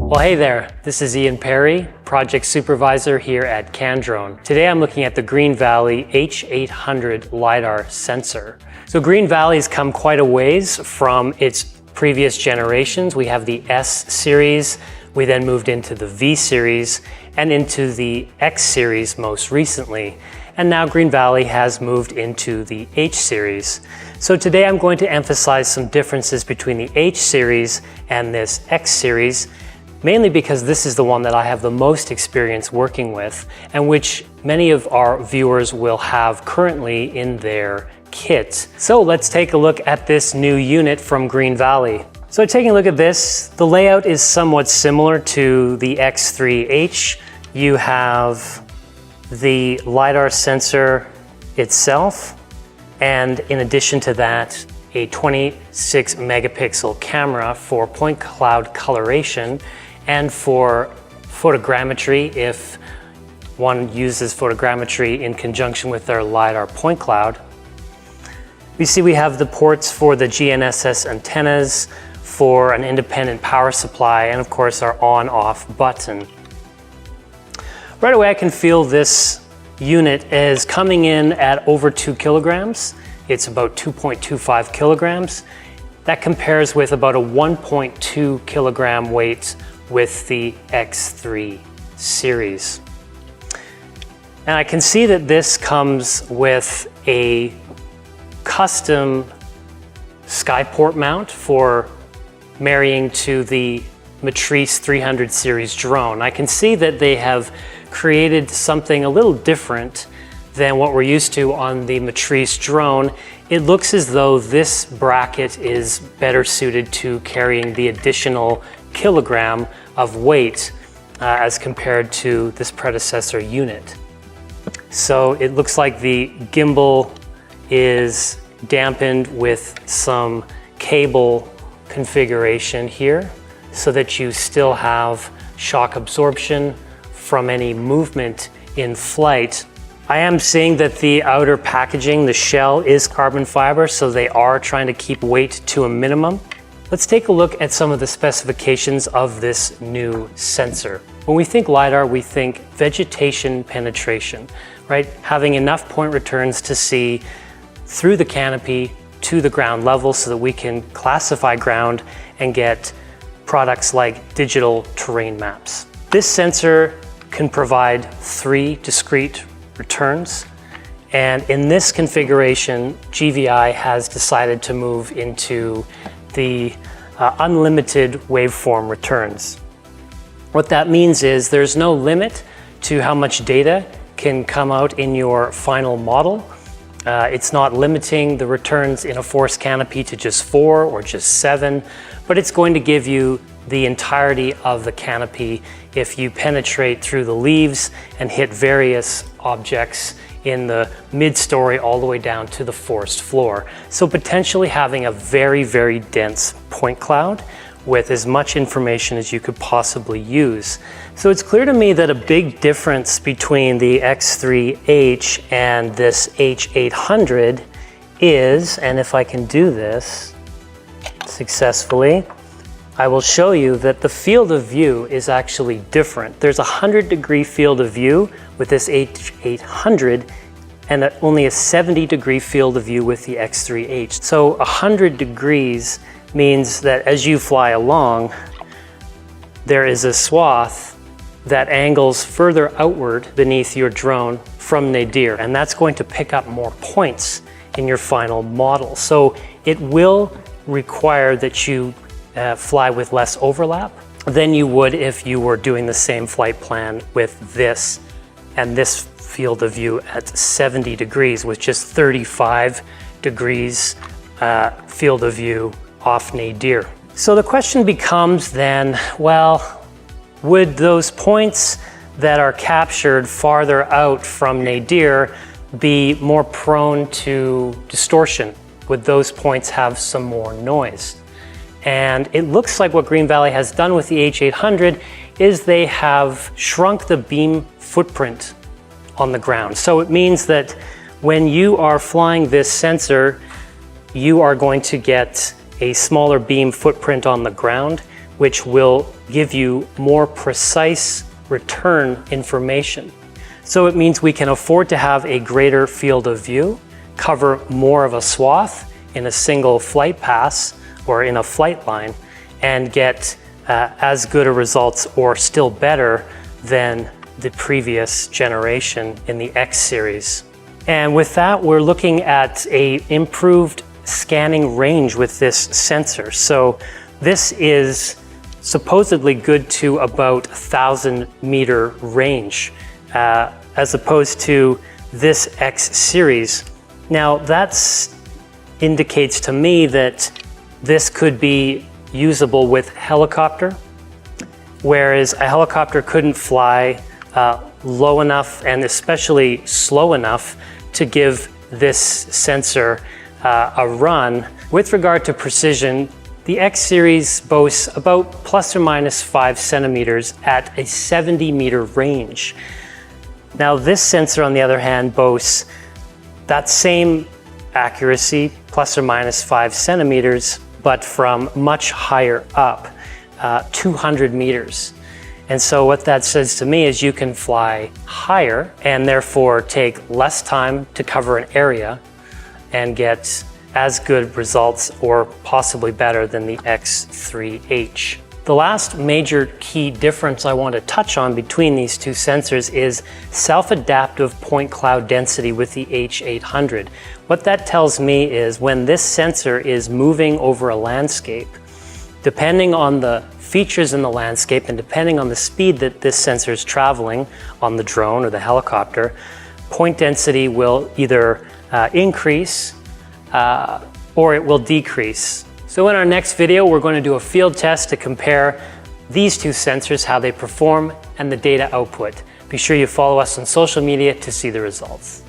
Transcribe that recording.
Well, hey there, this is Ian Perry, Project Supervisor here at Candrone. Today I'm looking at the GreenValley H800 LiDAR sensor. So GreenValley's come quite a ways from its previous generations. We have the S series, we then moved into the V series, and into the X series most recently. And now GreenValley has moved into the H series. So today I'm going to emphasize some differences between the H series and this X series, mainly because this is the one that I have the most experience working with and which many of our viewers will have currently in their kit. So let's take a look at this new unit from GreenValley. So taking a look at this, the layout is somewhat similar to the X3-H. You have the LiDAR sensor itself, and in addition to that, a 26 megapixel camera for point cloud coloration and for photogrammetry if one uses photogrammetry in conjunction with their LiDAR point cloud. We see we have the ports for the GNSS antennas, for an independent power supply, and of course our on-off button. Right away I can feel this unit is coming in at over 2 kilograms. It's about 2.25 kilograms. That compares with about a 1.2 kilogram weight with the X3 series. And I can see that this comes with a custom skyport mount for marrying to the Matrice 300 series drone. I can see that they have created something a little different than what we're used to on the Matrice drone. It looks as though this bracket is better suited to carrying the additional kilogram of weight as compared to this predecessor unit. So it looks like the gimbal is dampened with some cable configuration here so that you still have shock absorption from any movement in flight. I am seeing that the outer packaging, the shell, is carbon fiber, so they are trying to keep weight to a minimum. Let's take a look at some of the specifications of this new sensor. When we think LiDAR, we think vegetation penetration, right? Having enough point returns to see through the canopy to the ground level so that we can classify ground and get products like digital terrain maps. This sensor can provide 3 discrete returns, and in this configuration, GVI has decided to move into the unlimited waveform returns. What that means is there's no limit to how much data can come out in your final model. It's not limiting the returns in a forest canopy to just 4 or just 7, but it's going to give you the entirety of the canopy if you penetrate through the leaves and hit various objects in the mid-story all the way down to the forest floor. So potentially having a very, very dense point cloud with as much information as you could possibly use. So it's clear to me that a big difference between the X3-H and this H800 is, and if I can do this successfully, I will show you that the field of view is actually different. There's a 100-degree field of view with this H800 and only a 70-degree field of view with the X3-H. So 100 degrees means that as you fly along, there is a swath that angles further outward beneath your drone from nadir, and that's going to pick up more points in your final model. So it will require that you fly with less overlap than you would if you were doing the same flight plan with this and this field of view at 70 degrees with just 35 degrees field of view off nadir. So the question becomes then, well, would those points that are captured farther out from nadir be more prone to distortion? Would those points have some more noise? And it looks like what GreenValley has done with the H800 is they have shrunk the beam footprint on the ground. So it means that when you are flying this sensor, you are going to get a smaller beam footprint on the ground which will give you more precise return information. So it means we can afford to have a greater field of view, cover more of a swath in a single flight pass or in a flight line, and get as good a results or still better than the previous generation in the X series. And with that, we're looking at an improved scanning range with this sensor. So this is supposedly good to about 1,000-meter range, as opposed to this X series. Now that indicates to me that this could be usable with helicopter, whereas a helicopter couldn't fly low enough and especially slow enough to give this sensor a run. With regard to precision, the X series boasts about plus or minus 5 centimeters at a 70-meter range. Now this sensor, on the other hand, boasts that same accuracy, plus or minus 5 centimeters, but from much higher up, 200 meters. And so what that says to me is you can fly higher and therefore take less time to cover an area and get as good results or possibly better than the X3-H. The last major key difference I want to touch on between these two sensors is self-adaptive point cloud density with the H800. What that tells me is when this sensor is moving over a landscape, depending on the features in the landscape and depending on the speed that this sensor is traveling on the drone or the helicopter, point density will either increase or it will decrease. So in our next video, we're going to do a field test to compare these two sensors, how they perform, and the data output. Be sure you follow us on social media to see the results.